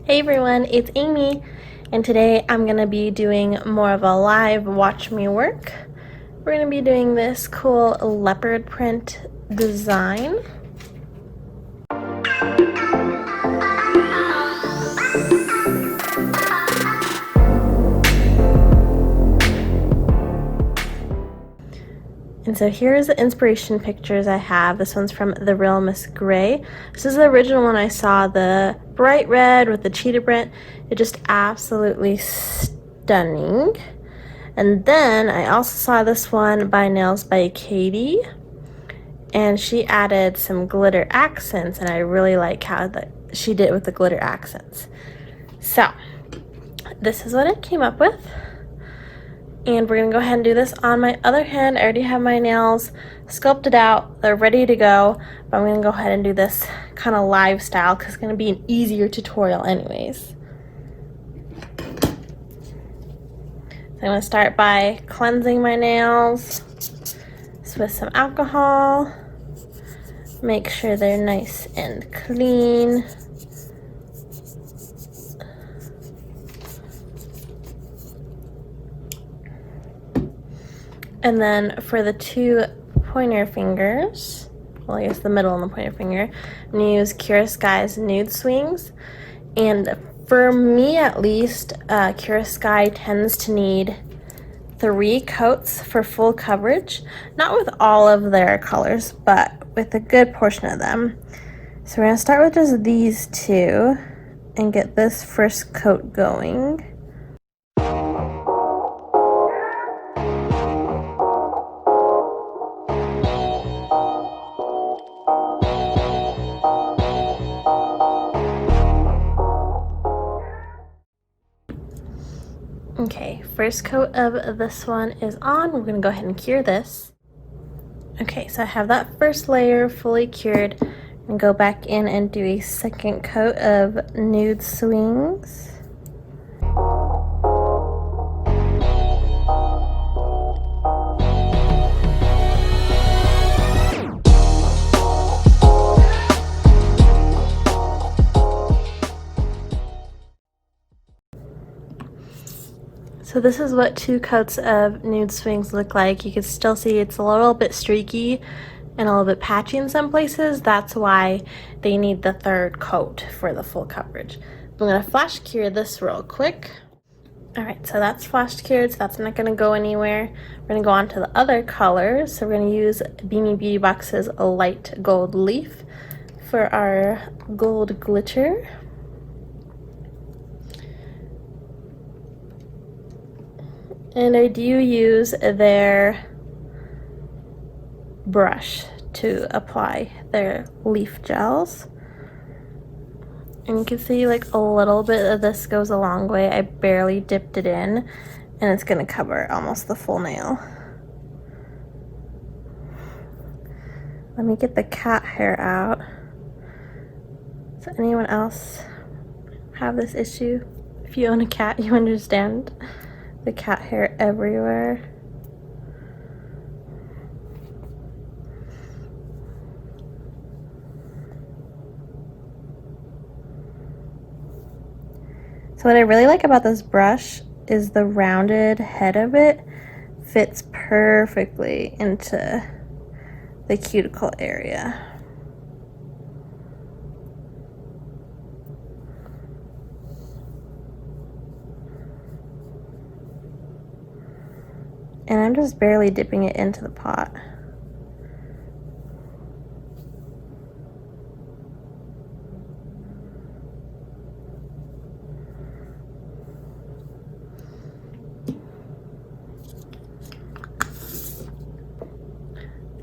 Hey everyone, it's Amy, and today I'm going to be doing more of a live watch me work. We're going to be doing this cool leopard print design. And so here's the inspiration pictures I have. This one's from The Real Miss Gray. This is the original one I saw, the bright red with the cheetah print. It's just absolutely stunning. And then I also saw this one by Nails by Katie, and she added some glitter accents, and I really like how she did it with the glitter accents. So this is what I came up with. And we're gonna go ahead and do this on my other hand. I already have my nails sculpted out. They're ready to go, but I'm gonna go ahead and do this kind of live style because it's gonna be an easier tutorial anyways. So I'm gonna start by cleansing my nails with some alcohol. Make sure they're nice and clean. And then for the two pointer fingers, well, I guess the middle and the pointer finger, I'm going to use Kira Sky's Nude Swings. And for me at least, Kira Sky tends to need 3 coats for full coverage. Not with all of their colors, but with a good portion of them. So we're going to start with just these two and get this first coat going. Okay, first coat of this one is on. We're gonna go ahead and cure this. Okay, so I have that first layer fully cured, and go back in and do a second coat of Nude Swings. So this is what 2 coats of Nude Swings look like. You can still see it's a little bit streaky and a little bit patchy in some places. That's why they need the 3rd coat for the full coverage. I'm gonna flash cure this real quick. All right, so that's flash cured, so that's not gonna go anywhere. We're gonna go on to the other colors. So we're gonna use Beanie Beauty Box's Light Gold Leaf for our gold glitter. And I do use their brush to apply their leaf gels. And you can see like a little bit of this goes a long way. I barely dipped it in, and it's gonna cover almost the full nail. Let me get the cat hair out. Does anyone else have this issue? If you own a cat, you understand. The cat hair everywhere. So what I really like about this brush is the rounded head of it fits perfectly into the cuticle area. And I'm just barely dipping it into the pot.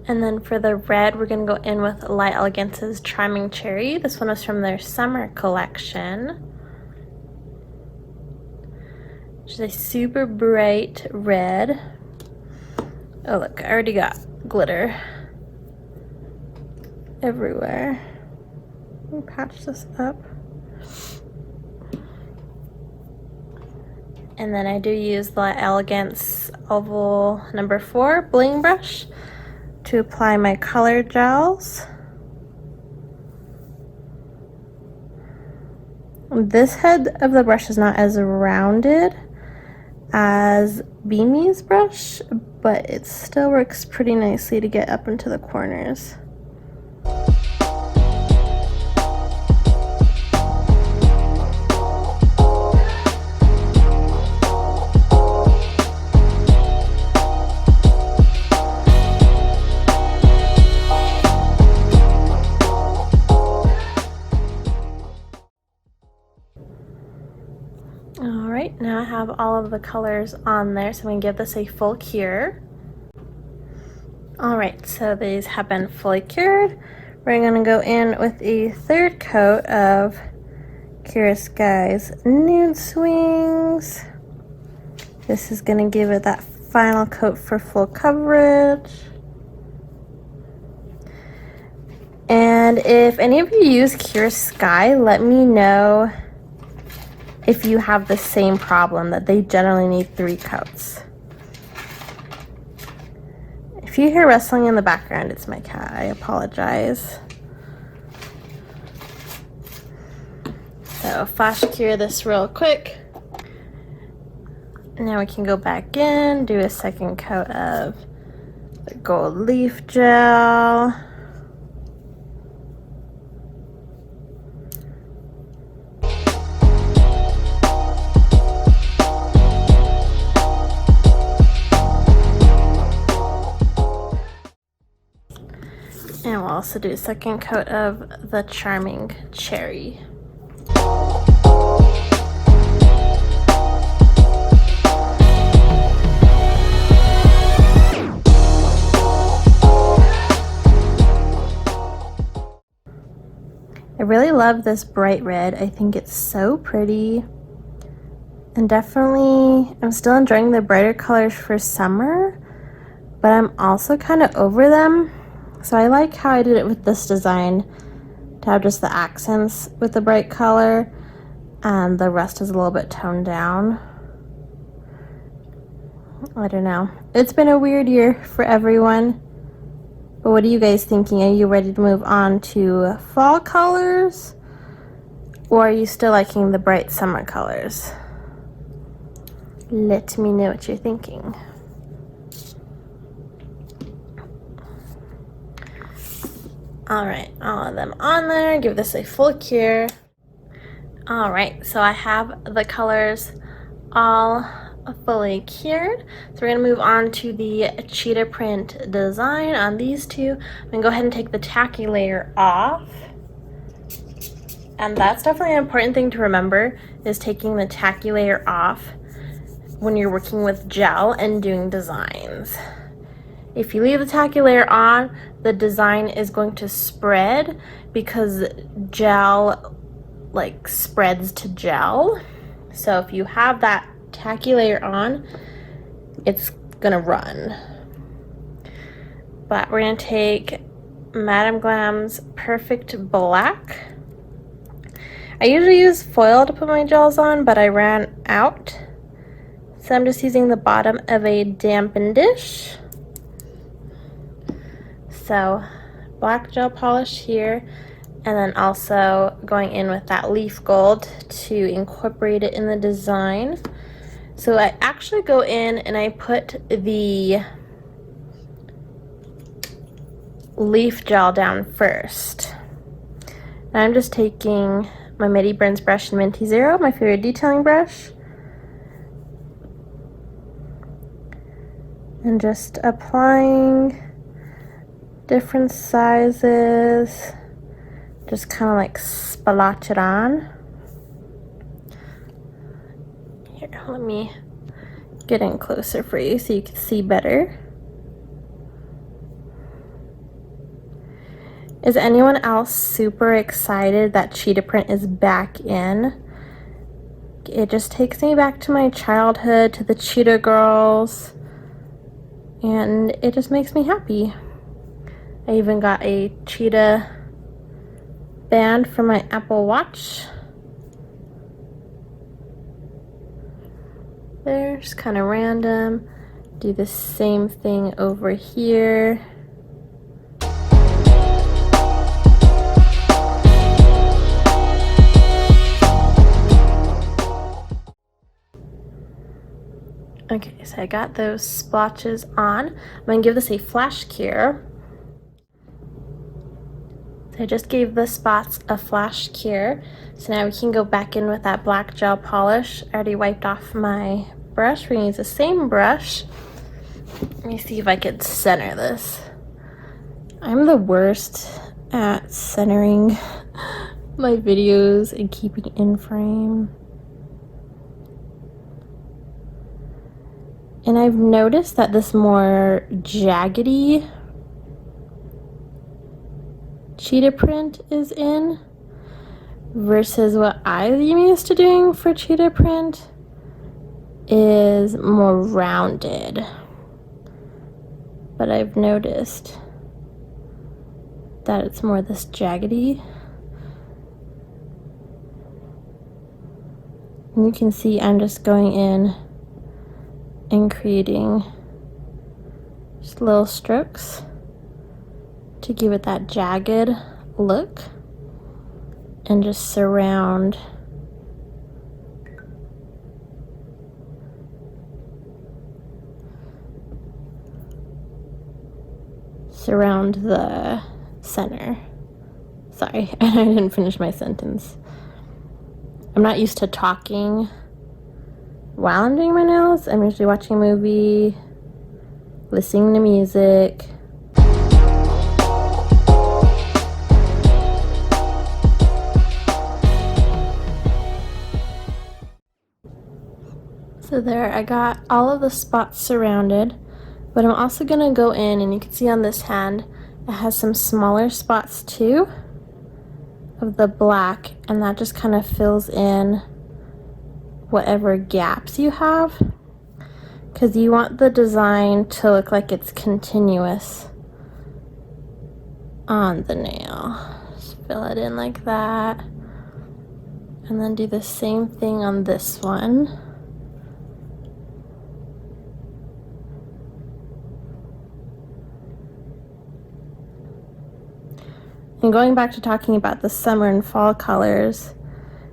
And then for the red, we're gonna go in with Light Elegance's Charming Cherry. This one was from their summer collection. Which is a super bright red. Oh look, I already got glitter everywhere. Let me patch this up. And then I do use the Elegance Oval number 4 bling brush to apply my color gels. This head of the brush is not as rounded as Beamy's brush, but it still works pretty nicely to get up into the corners. Alright, now I have all of the colors on there, so I'm going to give this a full cure. Alright, so these have been fully cured. We're going to go in with a third coat of Curious Skies Nude Swings. This is going to give it that final coat for full coverage. And if any of you use Curious Sky, let me know if you have the same problem, that they generally need 3 coats. If you hear rustling in the background, it's my cat. I apologize. So flash cure this real quick. Now we can go back in, do a second coat of the gold leaf gel. And we'll also do a second coat of the Charming Cherry. I really love this bright red. I think it's so pretty. And definitely, I'm still enjoying the brighter colors for summer, but I'm also kind of over them. So I like how I did it with this design, to have just the accents with the bright color, and the rest is a little bit toned down. I don't know. It's been a weird year for everyone. But what are you guys thinking? Are you ready to move on to fall colors? Or are you still liking the bright summer colors? Let me know what you're thinking. Alright, all of them on there. Give this a full cure. Alright, so I have the colors all fully cured. So we're going to move on to the cheetah print design on these two. I'm going to go ahead and take the tacky layer off. And that's definitely an important thing to remember, is taking the tacky layer off when you're working with gel and doing designs. If you leave the tacky layer on, the design is going to spread because gel like spreads to gel. So if you have that tacky layer on, it's gonna run. But we're gonna take Madame Glam's Perfect Black. I usually use foil to put my gels on, but I ran out. So I'm just using the bottom of a dampen dish. So black gel polish here, and then also going in with that leaf gold to incorporate it in the design. So I actually go in and I put the leaf gel down first. And I'm just taking my Midi Burns brush in Minty Zero, my favorite detailing brush, and just applying different sizes, just kind of like splotch it on. Here, let me get in closer for you so you can see better. Is anyone else super excited that cheetah print is back in? It just takes me back to my childhood, to the cheetah girls, and it just makes me happy. I even got a cheetah band for my Apple Watch. There, just kind of random. Do the same thing over here. Okay, so I got those splotches on. I'm going to give this a flash cure. So I just gave the spots a flash cure. So now we can go back in with that black gel polish. I already wiped off my brush. We're going to use the same brush. Let me see if I could center this. I'm the worst at centering my videos and keeping in frame. And I've noticed that this more jaggedy cheetah print is in versus what I'm used to doing for cheetah print is more rounded. But I've noticed that it's more this jaggedy. And you can see I'm just going in and creating just little strokes to give it that jagged look and just surround the center. Sorry, I didn't finish my sentence. I'm not used to talking while I'm doing my nails. I'm usually watching a movie, listening to music. So there, I got all of the spots surrounded, but I'm also gonna go in, and you can see on this hand, it has some smaller spots too of the black, and that just kind of fills in whatever gaps you have, because you want the design to look like it's continuous on the nail. Just fill it in like that, and then do the same thing on this one. And going back to talking about the summer and fall colors,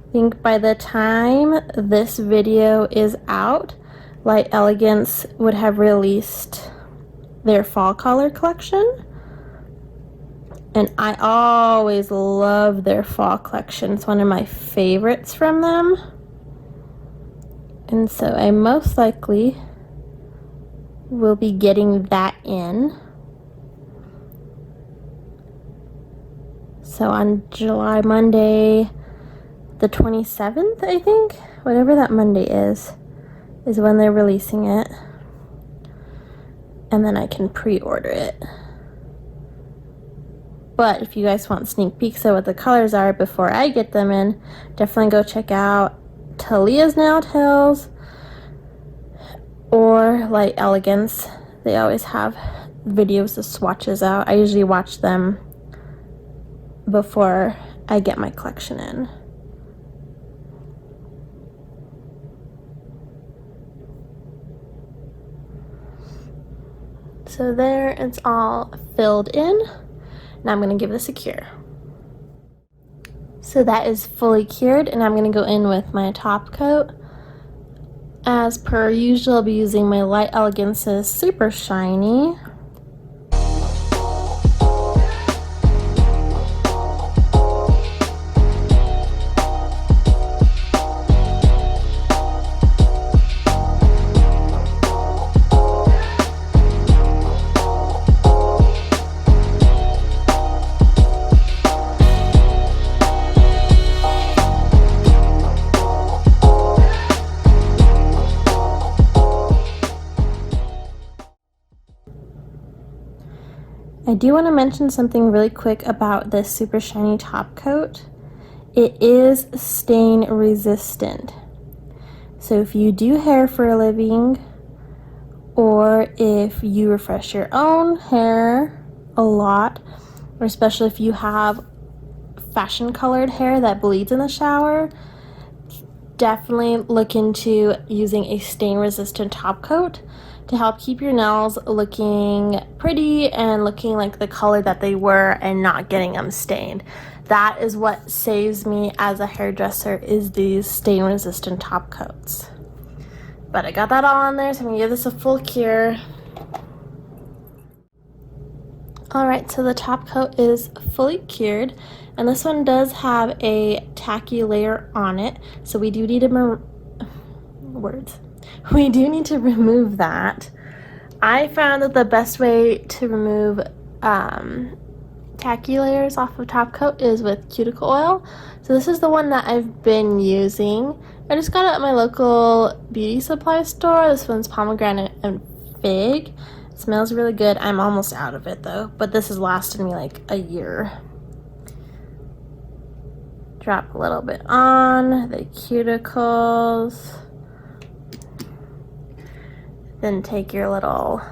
I think by the time this video is out, Light Elegance would have released their fall color collection. And I always love their fall collection. It's one of my favorites from them. And so I most likely will be getting that in. So on Monday, the 27th, I think, whatever that Monday is when they're releasing it. And then I can pre-order it. But if you guys want sneak peeks of what the colors are before I get them in, definitely go check out Talia's Nail Tales or Light Elegance. They always have videos of swatches out. I usually watch them before I get my collection in. So there, it's all filled in. Now I'm going to give this a cure. So that is fully cured, and I'm going to go in with my top coat. As per usual, I'll be using my Light Elegance's Super Shiny. I do want to mention something really quick about this Super Shiny top coat. It is stain resistant. So if you do hair for a living, or if you refresh your own hair a lot, or especially if you have fashion colored hair that bleeds in the shower, definitely look into using a stain resistant top coat to help keep your nails looking pretty and looking like the color that they were and not getting them stained. That is what saves me as a hairdresser, is these stain resistant top coats. But I got that all on there, so I'm gonna give this a full cure. Alright, so the top coat is fully cured, and this one does have a tacky layer on it, so we do need to we do need to remove that. I found that the best way to remove tacky layers off of top coat is with cuticle oil. So this is the one that I've been using. I just got it at my local beauty supply store. This one's pomegranate and fig. It smells really good. I'm almost out of it though, but this has lasted me like a year. Drop a little bit on the cuticles. Then take your little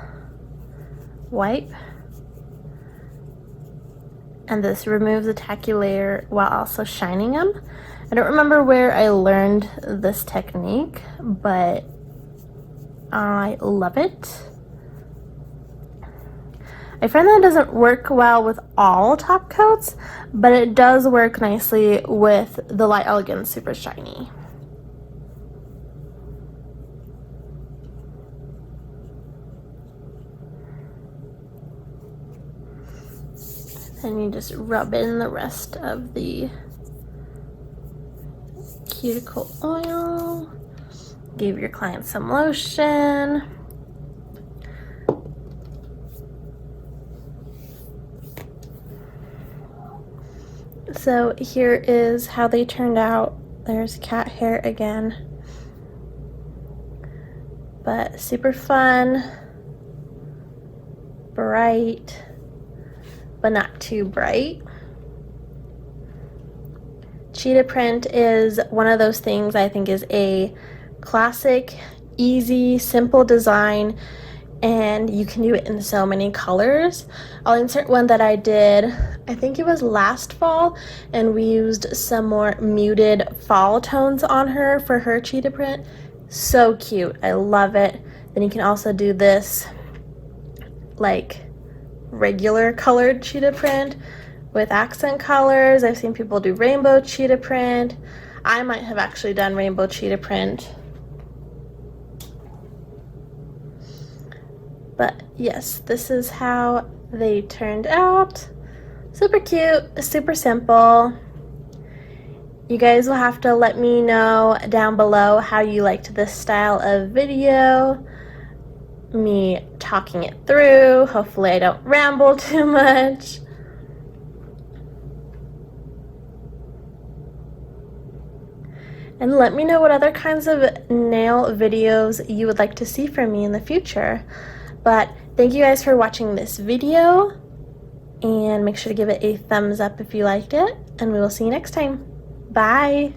wipe, and this removes the tacky layer while also shining them. I don't remember where I learned this technique, but I love it. I find that it doesn't work well with all top coats, but it does work nicely with the Light Elegance Super Shiny. Then you just rub in the rest of the cuticle oil. Give your client some lotion. So here is how they turned out. There's cat hair again. But super fun, bright, but not too bright. Cheetah print is one of those things I think is a classic, easy, simple design, and you can do it in so many colors. I'll insert one that I did, I think it was last fall, and we used some more muted fall tones on her for her cheetah print. So cute, I love it. Then you can also do this like regular colored cheetah print with accent colors. I've seen people do rainbow cheetah print. I might have actually done rainbow cheetah print. But yes, this is how they turned out. Super cute, super simple. You guys will have to let me know down below how you liked this style of video. Me talking it through. Hopefully I don't ramble too much. And let me know what other kinds of nail videos you would like to see from me in the future. But thank you guys for watching this video, and make sure to give it a thumbs up if you liked it, and we will see you next time. Bye!